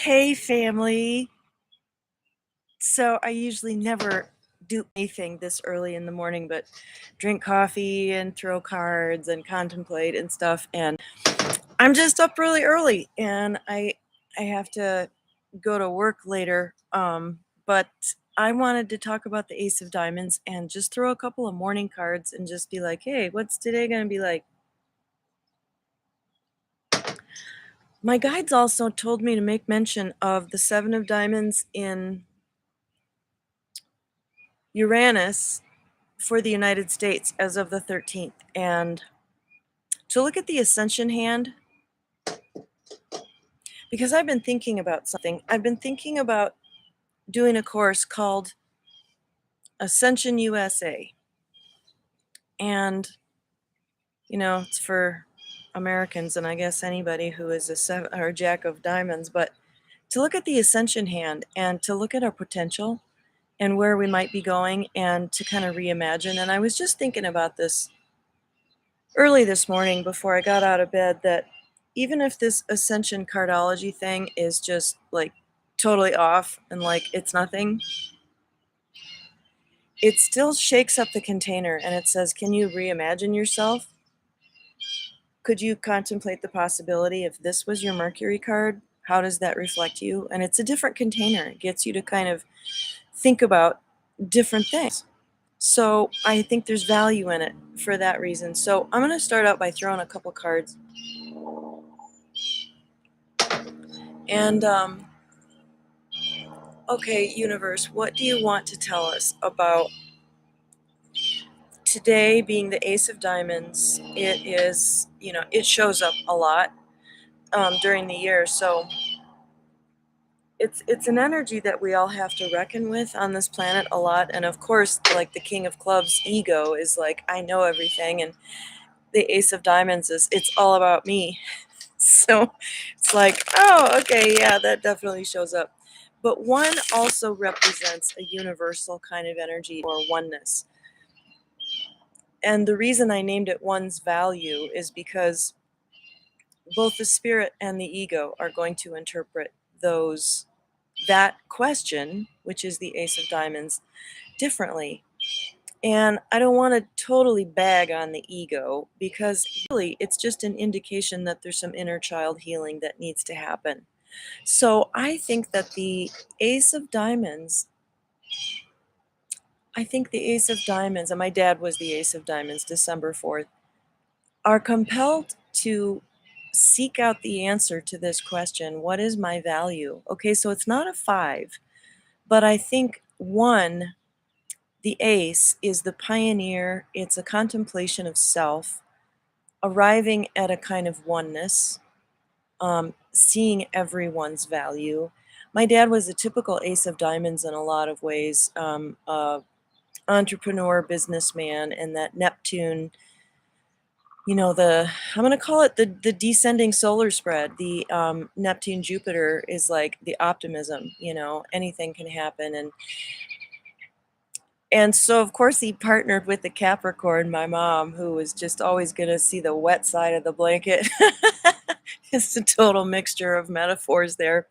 Hey, family. So I usually never do anything this early in the morning but drink coffee and throw cards and contemplate and stuff. And I'm just up really early and I have to go to work later. But I wanted to talk about the Ace of Diamonds and just throw a couple of morning cards and just be like, hey, what's today going to be like? My guides also told me to make mention of the Seven of Diamonds in Uranus for the United States as of the 13th, and to look at the Ascension hand, because I've been thinking about something. I've been thinking about doing a course called Ascension USA, and it's for Americans and I guess anybody who is a seven or Jack of Diamonds, but to look at the Ascension hand and to look at our potential and where we might be going and to kind of reimagine. And I was just thinking about this early this morning before I got out of bed, that even if this Ascension cardology thing is just like totally off and like it's nothing, it still shakes up the container and it says, can you reimagine yourself? Could you contemplate the possibility if this was your Mercury card? How does that reflect you? And it's a different container. It gets you to kind of think about different things. So I think there's value in it for that reason. So I'm going to start out by throwing a couple cards. And, okay, universe, what do you want to tell us about today being the Ace of Diamonds? It is, it shows up a lot during the year. So it's an energy that we all have to reckon with on this planet a lot. And of course, like the King of Clubs ego is like, I know everything. And the Ace of Diamonds is, it's all about me. So it's like, oh, okay, yeah, that definitely shows up. But one also represents a universal kind of energy or oneness. And the reason I named it one's value is because both the spirit and the ego are going to interpret that question, which is the Ace of Diamonds, differently. And I don't want to totally bag on the ego, because really it's just an indication that there's some inner child healing that needs to happen. So I think that the Ace of Diamonds, and my dad was the Ace of Diamonds, December 4th, are compelled to seek out the answer to this question, what is my value? Okay, so it's not a 5, but I think the Ace is the pioneer. It's a contemplation of self, arriving at a kind of oneness, seeing everyone's value. My dad was a typical Ace of Diamonds in a lot of ways, entrepreneur, businessman, and that Neptune, I'm going to call it the descending solar spread. The Neptune Jupiter is like the optimism, anything can happen. And so, of course, he partnered with the Capricorn, my mom, who was just always going to see the wet side of the blanket. It's a total mixture of metaphors there.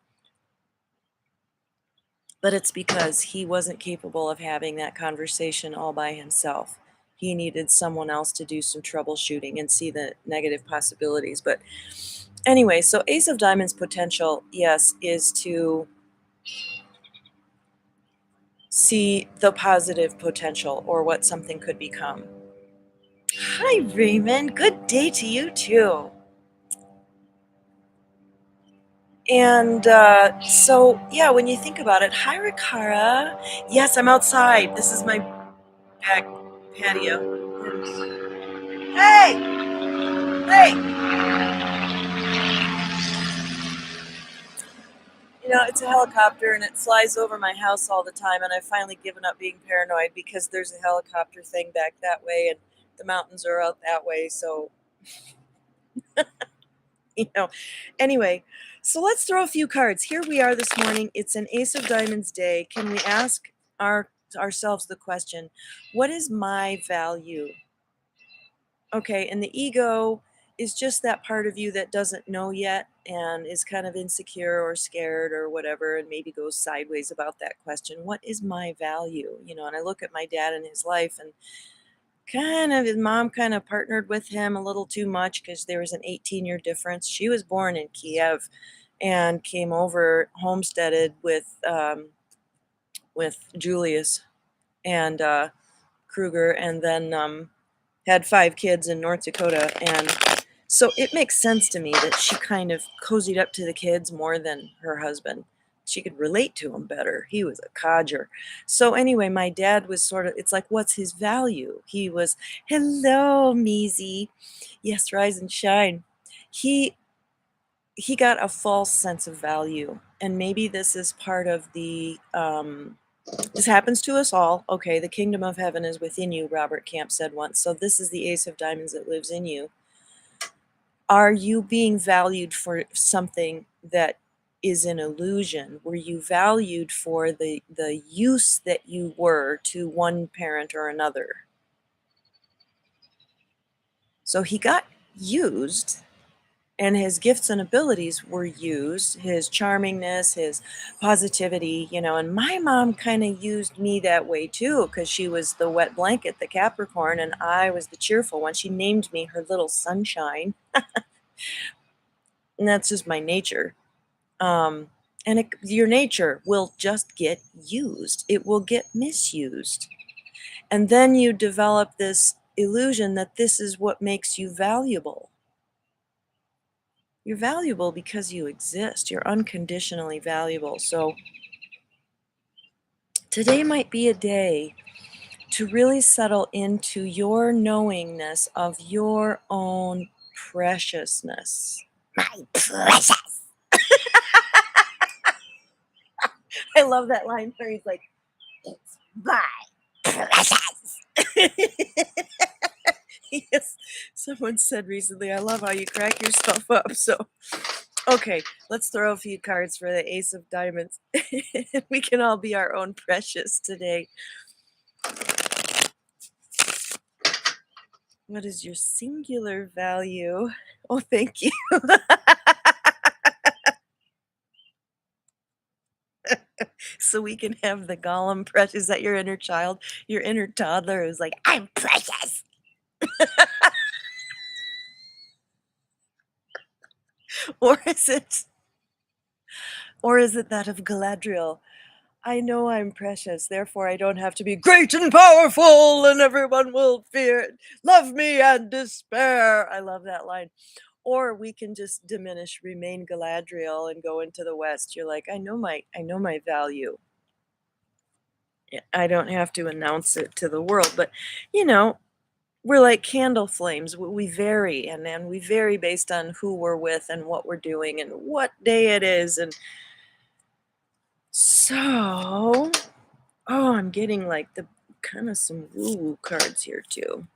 But it's because he wasn't capable of having that conversation all by himself. He needed someone else to do some troubleshooting and see the negative possibilities. But anyway, so Ace of Diamonds potential, yes, is to see the positive potential or what something could become. Hi, Raymond. Good day to you, too. And so, yeah, when you think about it, hi, Rikara. Yes, I'm outside. This is my back patio. Hey! Hey! It's a helicopter and it flies over my house all the time, and I've finally given up being paranoid because there's a helicopter thing back that way and the mountains are out that way, so anyway, so let's throw a few cards. Here we are this morning. It's an Ace of Diamonds day. Can we ask ourselves the question, what is my value? Okay, and the ego is just that part of you that doesn't know yet and is kind of insecure or scared or whatever, and maybe goes sideways about that question. What is my value? And I look at my dad and his life, and kind of his mom kind of partnered with him a little too much because there was an 18-year difference. She was born in Kiev and came over, homesteaded with Julius and Kruger, and then had 5 kids in North Dakota. And so it makes sense to me that she kind of cozied up to the kids more than her husband. She could relate to him better. He was a codger. So anyway, my dad was sort of, it's like, what's his value? He was, hello, Measy. Yes, rise and shine. He got a false sense of value. And maybe this is part of the this happens to us all. Okay, the kingdom of heaven is within you, Robert Camp said once. So this is the ace of diamonds that lives in you. Are you being valued for something that is an illusion? Were you valued for the use that you were to one parent or another? So he got used, and his gifts and abilities were used, his charmingness, his positivity, and my mom kind of used me that way too, because she was the wet blanket, the Capricorn, and I was the cheerful one. She named me her little sunshine, and that's just my nature. And your nature will just get used. It will get misused. And then you develop this illusion that this is what makes you valuable. You're valuable because you exist. You're unconditionally valuable. So today might be a day to really settle into your knowingness of your own preciousness. My precious. I love that line where he's like, it's my precious. Yes, someone said recently, I love how you crack yourself up. So, okay, let's throw a few cards for the Ace of Diamonds. We can all be our own precious today. What is your singular value? Oh, thank you. So we can have the Gollum precious. Is that your inner child? Your inner toddler who's like, I'm precious. Or is it that of Galadriel? I know I'm precious, therefore I don't have to be great and powerful, and everyone will fear, love me and despair. I love that line. Or we can just diminish, remain Galadriel, and go into the West. You're like, I know my value. I don't have to announce it to the world, but we're like candle flames. We vary, and we vary based on who we're with and what we're doing and what day it is. And so, oh, I'm getting like the kind of some woo-woo cards here too.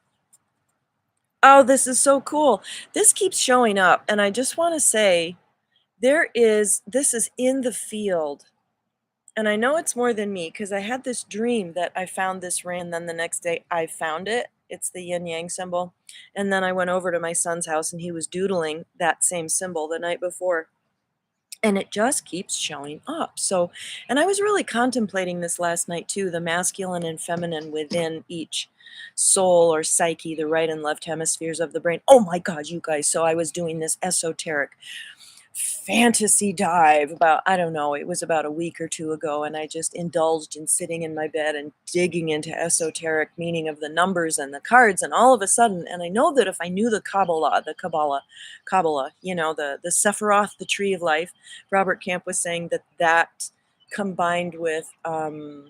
Oh, this is so cool. This keeps showing up, and I just want to say this is in the field. And I know it's more than me because I had this dream that I found this ring, and then the next day I found it. It's the yin yang symbol. And then I went over to my son's house and he was doodling that same symbol the night before. And it just keeps showing up. So, and I was really contemplating this last night too, the masculine and feminine within each soul or psyche, the right and left hemispheres of the brain. Oh my God, you guys. So I was doing this esoteric fantasy dive about, I don't know, it was about a week or two ago, and I just indulged in sitting in my bed and digging into esoteric meaning of the numbers and the cards, and all of a sudden, and I know that if I knew the Kabbalah, the Sephiroth, the tree of life, Robert Camp was saying that combined with the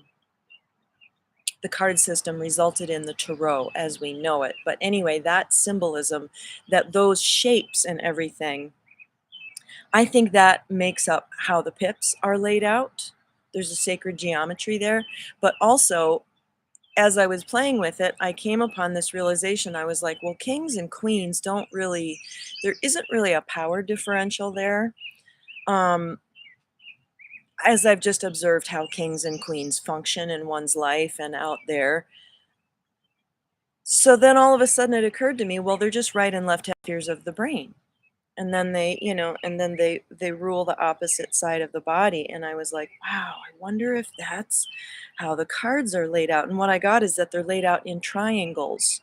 card system resulted in the tarot as we know it. But anyway, that symbolism, that those shapes and everything, I think that makes up how the pips are laid out. There's a sacred geometry there. But also, as I was playing with it, I came upon this realization. I was like, well, kings and queens there isn't really a power differential there. As I've just observed how kings and queens function in one's life and out there. So then all of a sudden it occurred to me, well, they're just right and left hemispheres of the brain. And then they rule the opposite side of the body. And I was like, wow, I wonder if that's how the cards are laid out. And what I got is that they're laid out in triangles.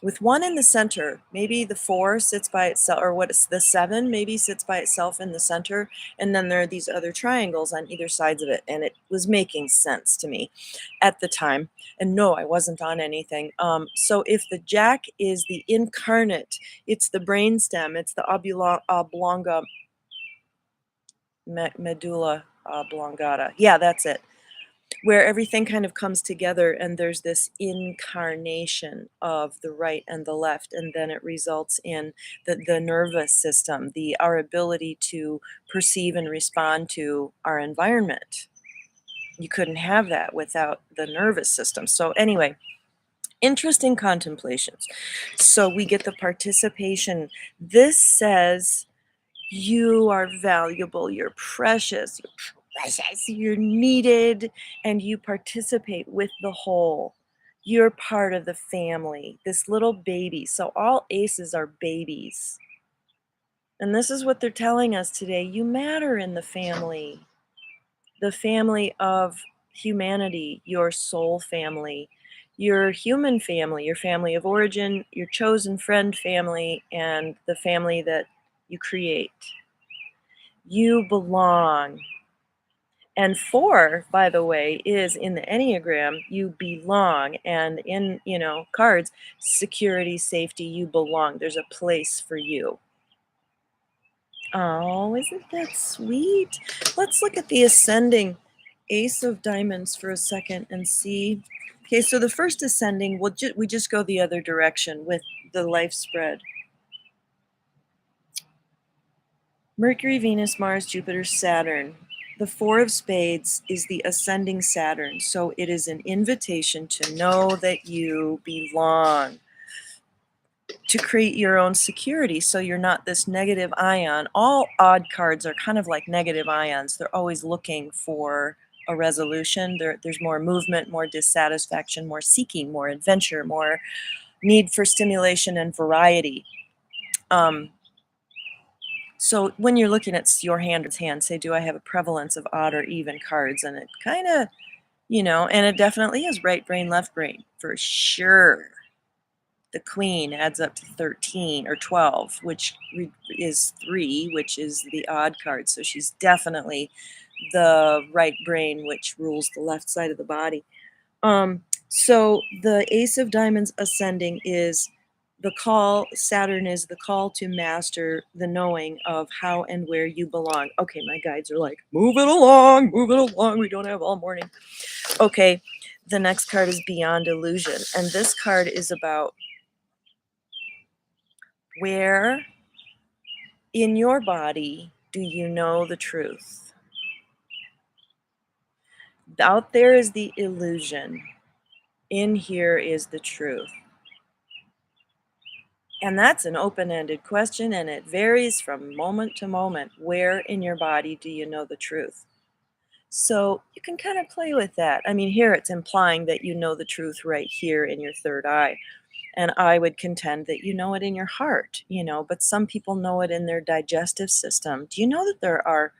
With one in the center. Maybe the 4 sits by itself, or what is the 7 maybe sits by itself in the center, and then there are these other triangles on either sides of it, and it was making sense to me at the time. And no, I wasn't on anything. So if the Jack is the incarnate, it's the brainstem, it's the oblonga medulla oblongata. Yeah, that's it, where everything kind of comes together and there's this incarnation of the right and the left, and then it results in the nervous system, our ability to perceive and respond to our environment. You couldn't have that without the nervous system. So anyway, interesting contemplations. So we get the participation. This says you are valuable, you're precious, you're needed, and you participate with the whole. You're part of the family, this little baby. So all aces are babies. And this is what they're telling us today. You matter in the family of humanity, your soul family, your human family, your family of origin, your chosen friend family, and the family that you create. You belong. And 4, by the way, is in the Enneagram, you belong. And in, cards, security, safety, you belong. There's a place for you. Oh, isn't that sweet? Let's look at the ascending Ace of Diamonds for a second and see. Okay, so the first ascending, we just go the other direction with the life spread. Mercury, Venus, Mars, Jupiter, Saturn. The 4 of Spades is the ascending Saturn, so it is an invitation to know that you belong, to create your own security so you're not this negative ion. All odd cards are kind of like negative ions. They're always looking for a resolution. There's more movement, more dissatisfaction, more seeking, more adventure, more need for stimulation and variety. So when you're looking at your hand, say, do I have a prevalence of odd or even cards? And it kind of, and it definitely is right brain, left brain, for sure. The Queen adds up to 13 or 12, which is 3, which is the odd card. So she's definitely the right brain, which rules the left side of the body. So the Ace of Diamonds ascending is the call. Saturn is the call to master the knowing of how and where you belong. Okay, my guides are like, move it along, we don't have all morning. Okay, the next card is Beyond Illusion, and this card is about where in your body do you know the truth? Out there is the illusion. In here is the truth. And that's an open-ended question, and it varies from moment to moment. Where in your body do you know the truth? So you can kind of play with that. I mean, here it's implying that you know the truth right here in your third eye. And I would contend that you know it in your heart, but some people know it in their digestive system. Do you know that there are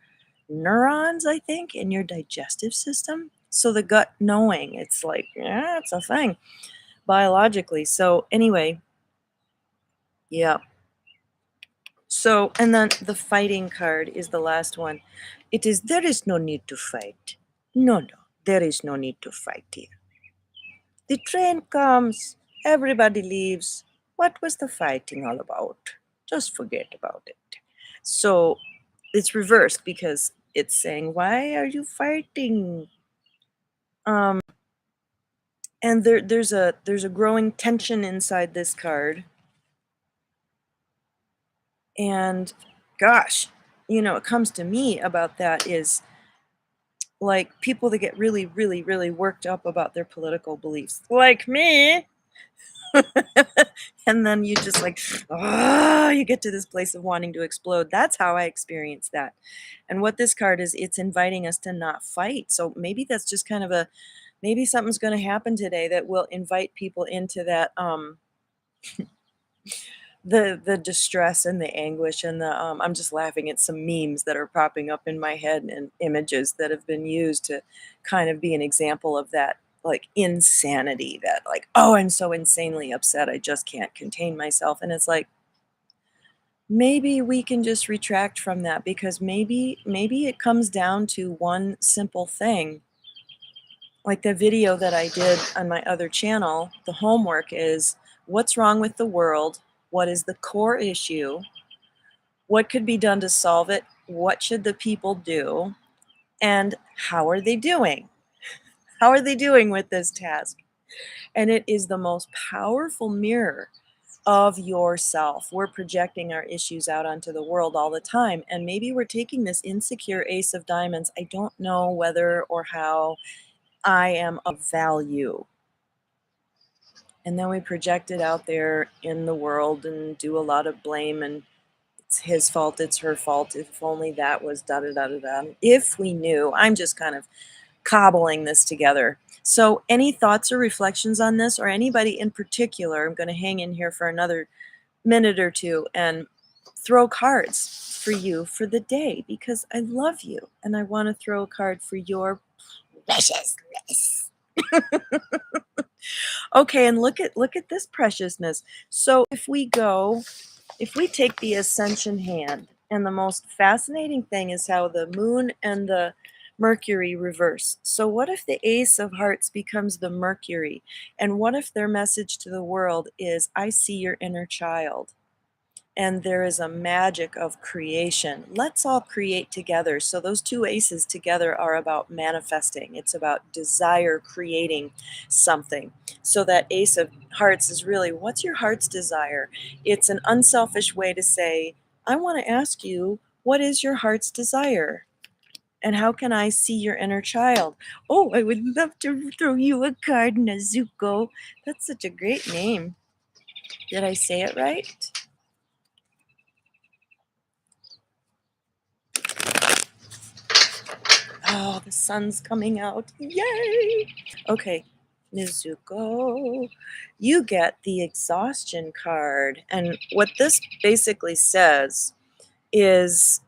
neurons, I think, in your digestive system? So the gut knowing, it's like, yeah, it's a thing biologically. So anyway, yeah. So, and then the fighting card is the last one. It is, there is no need to fight. No, there is no need to fight here. The train comes, everybody leaves. What was the fighting all about? Just forget about it. So it's reversed because it's saying, why are you fighting? And there's a growing tension inside this card. And gosh, it comes to me about that is like people that get really, really, really worked up about their political beliefs, like me. And then you just like, you get to this place of wanting to explode. That's how I experience that. And what this card is, it's inviting us to not fight. So maybe that's just kind of Maybe something's going to happen today that will invite people into that the distress and the anguish and the I'm just laughing at some memes that are popping up in my head and images that have been used to kind of be an example of that, like, insanity, that, like, oh, I'm so insanely upset I just can't contain myself. And it's like, maybe we can just retract from that, because maybe it comes down to one simple thing. Like the video that I did on my other channel, the homework is, what's wrong with the world? What is the core issue? What could be done to solve it? What should the people do? And how are they doing? How are they doing with this task? And it is the most powerful mirror of yourself. We're projecting our issues out onto the world all the time. And maybe we're taking this insecure ace of diamonds. I don't know whether or how I am of value. And then we project it out there in the world and do a lot of blame, and it's his fault, it's her fault, if only that was da da da da da. If we knew, I'm just kind of cobbling this together. So, any thoughts or reflections on this, or anybody in particular? I'm going to hang in here for another minute or two and throw cards for you for the day, because I love you and I want to throw a card for your preciousness. Okay, and look at this preciousness. So if we take the ascension hand, and the most fascinating thing is how the moon and the Mercury reverse. So what if the ace of hearts becomes the Mercury? And what if their message to the world is, I see your inner child? And there is a magic of creation. Let's all create together. So those two aces together are about manifesting. It's about desire, creating something. So that ace of hearts is really, what's your heart's desire? It's an unselfish way to say, I want to ask you, what is your heart's desire? And how can I see your inner child? Oh, I would love to throw you a card, Nezuko. That's such a great name. Did I say it right? Oh, the sun's coming out. Yay! Okay, Nezuko, you get the exhaustion card. And what this basically says is,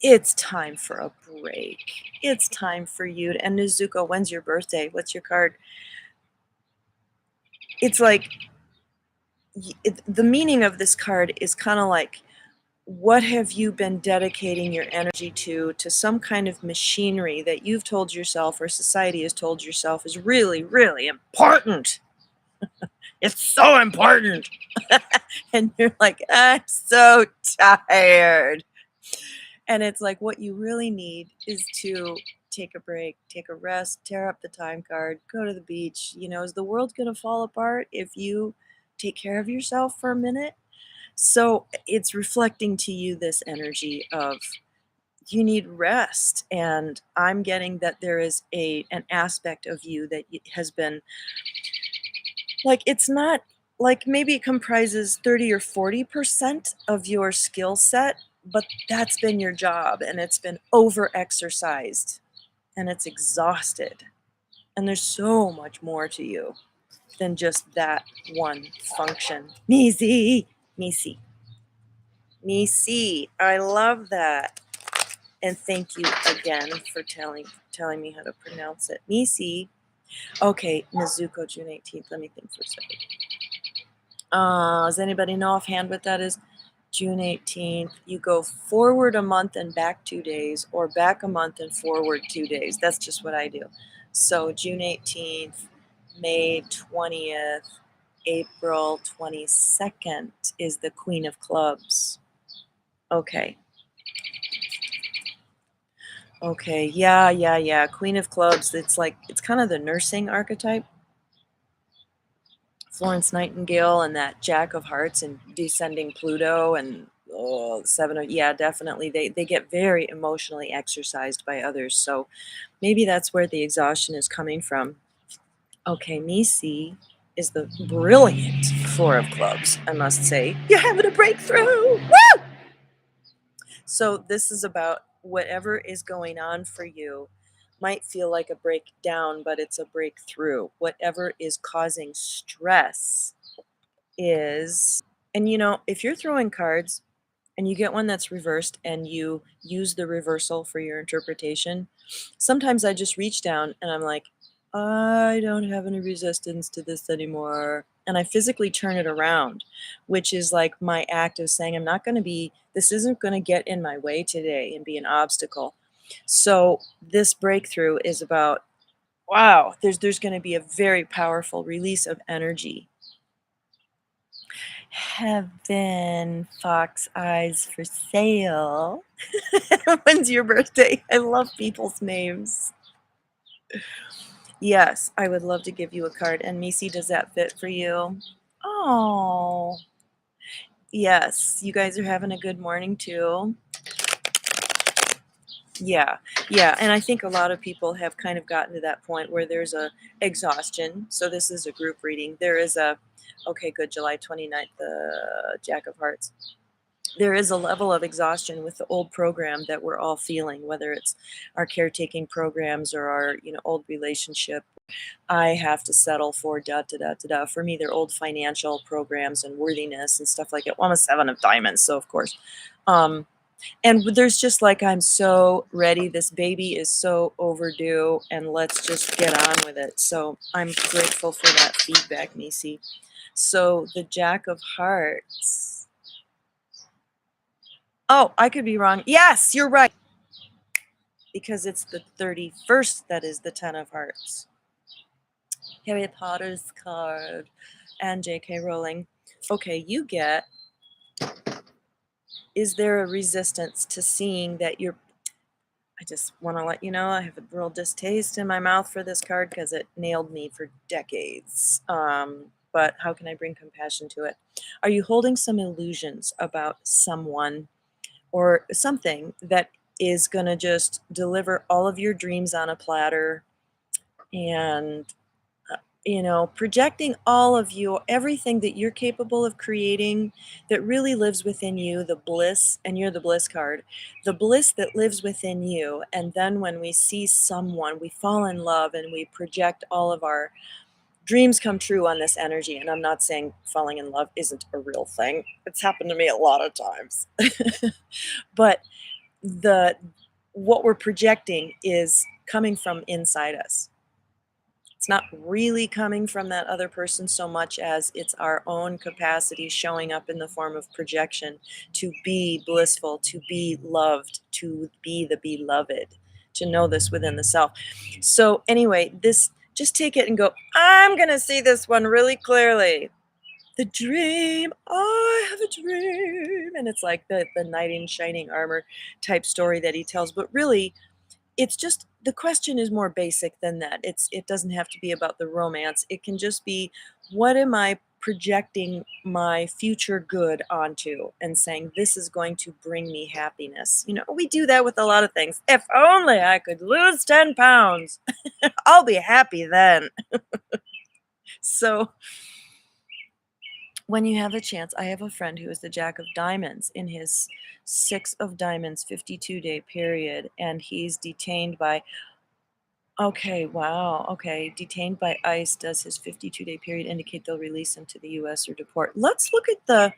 it's time for a break. It's time for you to, and Nezuko, when's your birthday? What's your card? It's like, the meaning of this card is kind of like, what have you been dedicating your energy to some kind of machinery that you've told yourself, or society has told yourself, is really, really important? It's so important. And you're like, I'm so tired. And it's like, what you really need is to take a break, take a rest, tear up the time card, go to the beach. Is the world going to fall apart if you take care of yourself for a minute? So it's reflecting to you this energy of, you need rest. And I'm getting that there is an aspect of you that has been, like, it's not, like, maybe it comprises 30 or 40% of your skill set, but that's been your job, and it's been over exercised, and it's exhausted. And there's so much more to you than just that one function. Misi, Misi, Misi. I love that. And thank you again for telling me how to pronounce it. Misi. Okay, Nezuko, June 18th. Let me think for a second. Does anybody know offhand what that is? June 18th. You go forward a month and back 2 days, or back a month and forward 2 days. That's just what I do. So June 18th, May 20th, April 22nd is the Queen of Clubs. Okay. Okay, yeah. Queen of Clubs, it's kind of the nursing archetype. Florence Nightingale and that Jack of Hearts and descending Pluto and Seven of, yeah, definitely. They get very emotionally exercised by others. So maybe that's where the exhaustion is coming from. Okay, Misi is the brilliant Four of Clubs, I must say. You're having a breakthrough! Woo! So this is about whatever is going on for you. might feel like a breakdown, but it's a breakthrough. Whatever is causing stress is, and if you're throwing cards and you get one that's reversed and you use the reversal for your interpretation, sometimes I just reach down and I'm like, I don't have any resistance to this anymore. And I physically turn it around, which is like my act of saying, this isn't going to get in my way today and be an obstacle. So this breakthrough is about, wow, there's going to be a very powerful release of energy. Heaven, fox eyes for sale. When's your birthday? I love people's names. Yes, I would love to give you a card. And Missy, does that fit for you? Oh, yes. You guys are having a good morning too. Yeah, yeah. And I think a lot of people have kind of gotten to that point where there's a exhaustion. So this is a group reading. There is okay, good, July 29th, the Jack of Hearts. There is a level of exhaustion with the old program that we're all feeling, whether it's our caretaking programs or our old relationship. I have to settle for da da da da da. For me, they're old financial programs and worthiness and stuff like that. Well, I'm a 7 of diamonds, so of course. And there's just like, I'm so ready. This baby is so overdue, and let's just get on with it. So I'm grateful for that feedback, Nisi. So the Jack of Hearts. Oh, I could be wrong. Yes, you're right. Because it's the 31st that is the 10 of Hearts. Harry Potter's card and J.K. Rowling. Okay, you get, is there a resistance to seeing that I just want to let you know I have a real distaste in my mouth for this card because it nailed me for decades. But how can I bring compassion to it? Are you holding some illusions about someone or something that is going to just deliver all of your dreams on a platter and projecting all of you, everything that you're capable of creating that really lives within you, the bliss, and you're the bliss card, the bliss that lives within you. And then when we see someone, we fall in love and we project all of our dreams come true on this energy. And I'm not saying falling in love isn't a real thing. It's happened to me a lot of times. But what we're projecting is coming from inside us. It's not really coming from that other person so much as it's our own capacity showing up in the form of projection to be blissful, to be loved, to be the beloved, to know this within the self. So anyway, just take it and go, I'm going to see this one really clearly. The dream, I have a dream. And it's like the knight in shining armor type story that he tells. But really, it's just, the question is more basic than that. It doesn't have to be about the romance. It can just be, what am I projecting my future good onto and saying this is going to bring me happiness? We do that with a lot of things. If only I could lose 10 pounds, I'll be happy then. So when you have a chance, I have a friend who is the Jack of Diamonds in his 6 of Diamonds 52-day period, and he's detained by, okay, wow, okay, detained by ICE. Does his 52-day period indicate they'll release him to the U.S. or deport? Let's look at the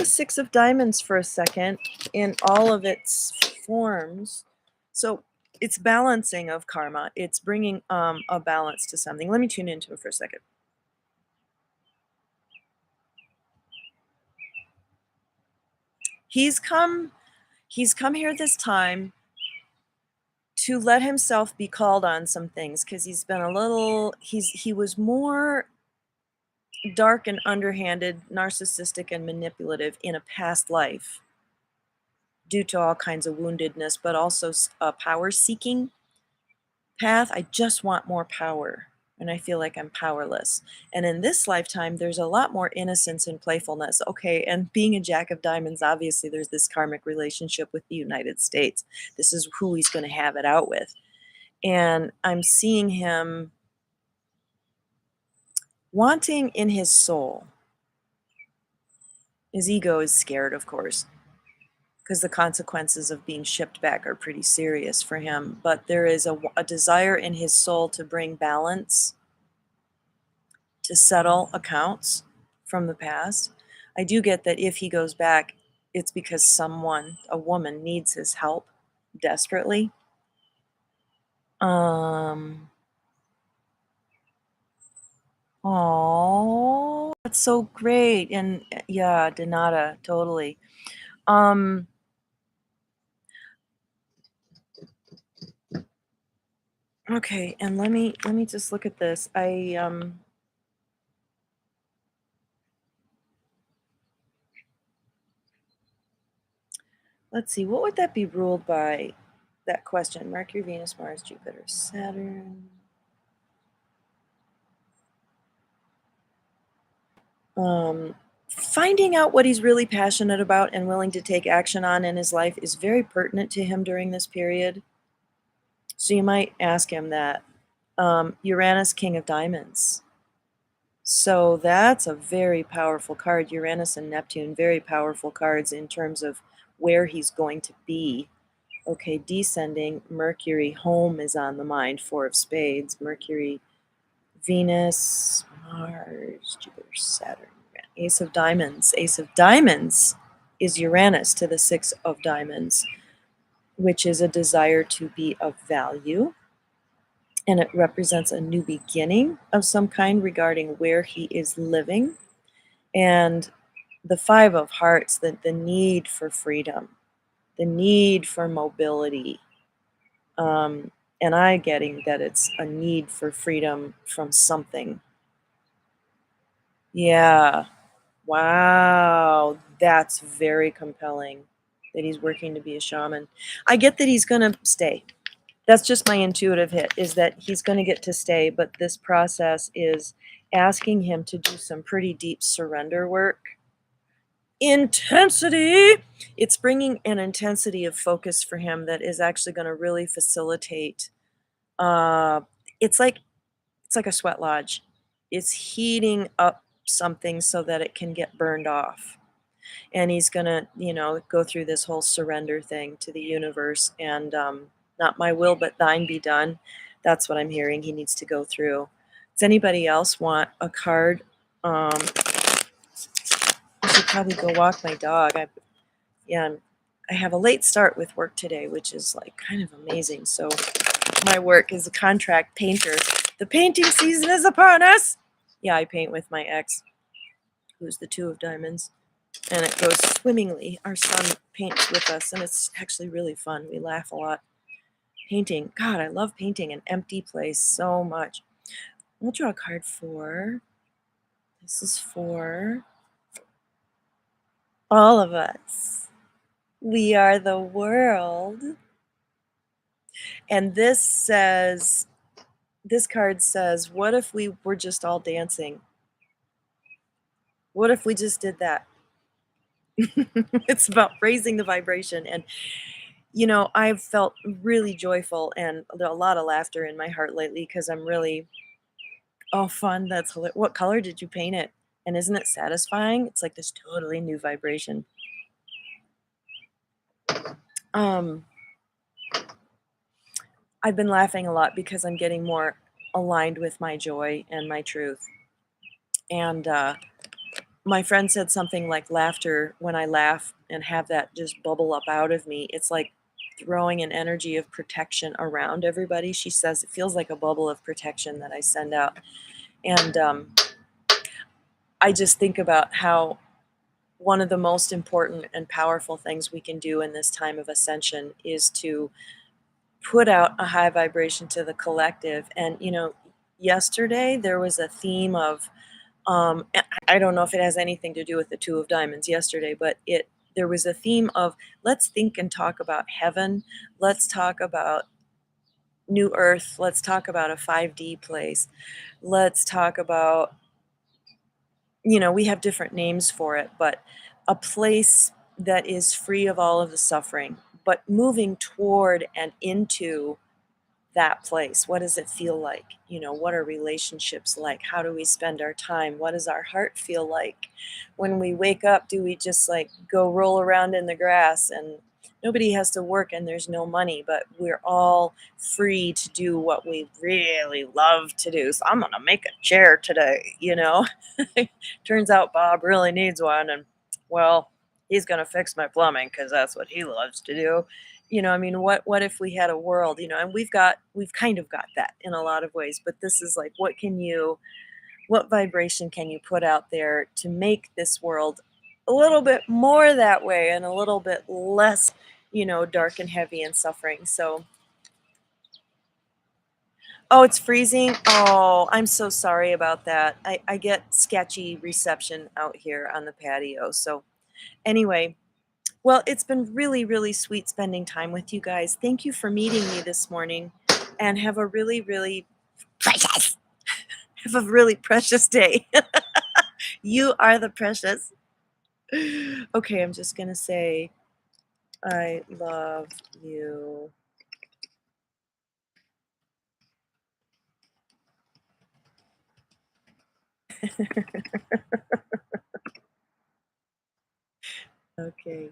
6 of Diamonds for a second in all of its forms. So it's balancing of karma. It's bringing a balance to something. Let me tune into it for a second. He's come here this time to let himself be called on some things, because he's been he was more dark and underhanded, narcissistic and manipulative in a past life due to all kinds of woundedness, but also a power seeking path. I just want more power, and I feel like I'm powerless. And in this lifetime, there's a lot more innocence and playfulness. Okay, and being a Jack of Diamonds, obviously there's this karmic relationship with the United States. This is who he's going to have it out with. And I'm seeing him wanting in his soul. His ego is scared, of course, because the consequences of being shipped back are pretty serious for him. But there is a desire in his soul to bring balance, to settle accounts from the past. I do get that if he goes back, it's because someone, a woman, needs his help desperately. Oh, that's so great. And yeah, Donata, totally. Okay, and let me just look at this. Let's see, what would that be ruled by? That question: Mercury, Venus, Mars, Jupiter, Saturn. Finding out what he's really passionate about and willing to take action on in his life is very pertinent to him during this period. So you might ask him that. Uranus, King of Diamonds. So that's a very powerful card. Uranus and Neptune, very powerful cards in terms of where he's going to be. Okay, descending, Mercury, home is on the mind, Four of Spades. Mercury, Venus, Mars, Jupiter, Saturn, Ace of Diamonds. Ace of Diamonds is Uranus to the Six of Diamonds, which is a desire to be of value. And it represents a new beginning of some kind regarding where he is living. And the Five of Hearts, the need for freedom, the need for mobility. And I'm getting that it's a need for freedom from something. Yeah. Wow. That's very compelling that he's working to be a shaman. I get that he's going to stay. That's just my intuitive hit, is that he's going to get to stay, but this process is asking him to do some pretty deep surrender work. Intensity! It's bringing an intensity of focus for him that is actually going to really facilitate. It's like a sweat lodge. It's heating up something so that it can get burned off. And he's going to, go through this whole surrender thing to the universe and not my will, but thine be done. That's what I'm hearing he needs to go through. Does anybody else want a card? I should probably go walk my dog. I have a late start with work today, which is like kind of amazing. So my work is a contract painter. The painting season is upon us. Yeah, I paint with my ex, who's the Two of Diamonds. And it goes swimmingly. Our son paints with us, and it's actually really fun. We laugh a lot. Painting. God, I love painting an empty place so much. We'll draw a card for. This is for all of us. We are the world. And this card says, what if we were just all dancing? What if we just did that? It's about raising the vibration. And I've felt really joyful and a lot of laughter in my heart lately because I'm really, fun. That's hilarious. What color did you paint it? And isn't it satisfying? It's like this totally new vibration. I've been laughing a lot because I'm getting more aligned with my joy and my truth. And my friend said something like laughter, when I laugh and have that just bubble up out of me, it's like throwing an energy of protection around everybody. She says it feels like a bubble of protection that I send out. And I just think about how one of the most important and powerful things we can do in this time of ascension is to put out a high vibration to the collective. And, yesterday there was a theme of, I don't know if it has anything to do with the Two of Diamonds yesterday, but there was a theme of let's think and talk about heaven. Let's talk about New Earth. Let's talk about a 5D place. Let's talk about, we have different names for it, but a place that is free of all of the suffering, but moving toward and into that place. What does it feel like? What are relationships like? How do we spend our time? What does our heart feel like? When we wake up, do we just like go roll around in the grass and nobody has to work and there's no money, but we're all free to do what we really love to do. So I'm going to make a chair today. Turns out Bob really needs one and well, he's going to fix my plumbing cuz that's what he loves to do. I mean, what if we had a world, and we've kind of got that in a lot of ways, but this is like what vibration can you put out there to make this world a little bit more that way and a little bit less, dark and heavy and suffering. So, oh, it's freezing. Oh, I'm so sorry about that. I get sketchy reception out here on the patio. So, anyway, well, it's been really, really sweet spending time with you guys. Thank you for meeting me this morning and have a really, really precious, have a really precious day. You are the precious. Okay, I'm just going to say, I love you. Okay.